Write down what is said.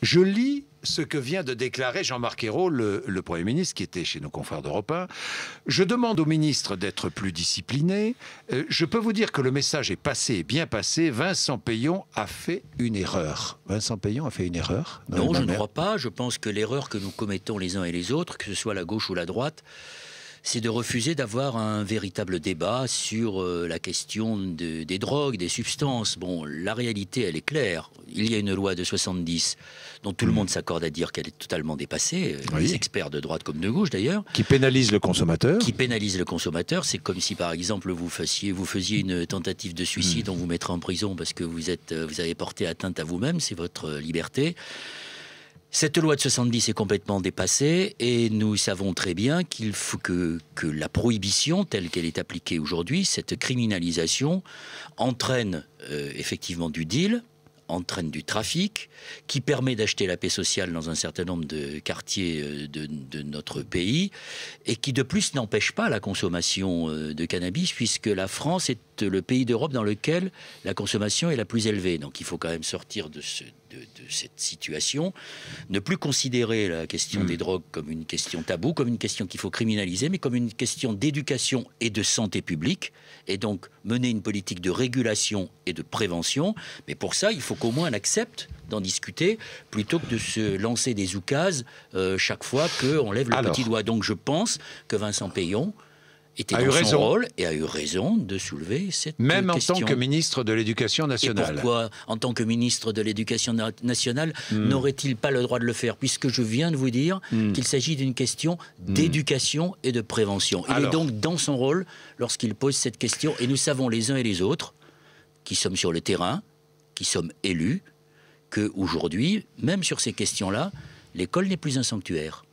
Je lis ce que vient de déclarer Jean-Marc Ayrault, le Premier ministre, qui était chez nos confrères d'Europe 1. Je demande au ministre d'être plus discipliné. Je peux vous dire que le message est passé, bien passé. Vincent Peillon a fait une erreur. Vincent Peillon a fait une erreur? Non, je ne crois pas. Je pense que l'erreur que nous commettons les uns et les autres, que ce soit la gauche ou la droite, c'est de refuser d'avoir un véritable débat sur la question des drogues, des substances. Bon, la réalité, elle est claire. Il y a une loi de 70 dont tout le monde s'accorde à dire qu'elle est totalement dépassée, les experts de droite comme de gauche d'ailleurs. Qui pénalise le consommateur. Qui pénalise le consommateur. C'est comme si, par exemple, vous faisiez une tentative de suicide, on vous mettrait en prison parce que vous avez porté atteinte à vous-même, c'est votre liberté. Cette loi de 70 est complètement dépassée et nous savons très bien qu'il faut que la prohibition telle qu'elle est appliquée aujourd'hui, cette criminalisation, entraîne effectivement du deal, entraîne du trafic, qui permet d'acheter la paix sociale dans un certain nombre de quartiers de notre pays, et qui de plus n'empêche pas la consommation de cannabis, puisque la France est le pays d'Europe dans lequel la consommation est la plus élevée. Donc il faut quand même sortir de cette situation, ne plus considérer la question des drogues comme une question taboue, comme une question qu'il faut criminaliser, mais comme une question d'éducation et de santé publique, et donc mener une politique de régulation et de prévention. Mais pour ça, il faut qu'au moins on accepte d'en discuter, plutôt que de se lancer des oukases chaque fois qu'on lève le petit doigt. Donc je pense que Vincent Peillon était dans son rôle et a eu raison de soulever cette question. Même en tant que ministre de l'Éducation nationale. Et pourquoi, en tant que ministre de l'Éducation nationale, n'aurait-il pas le droit de le faire? Puisque je viens de vous dire qu'il s'agit d'une question d'éducation et de prévention. Il est donc dans son rôle lorsqu'il pose cette question. Et nous savons les uns et les autres, qui sommes sur le terrain, qui sommes élus, qu'aujourd'hui, même sur ces questions-là, l'école n'est plus un sanctuaire.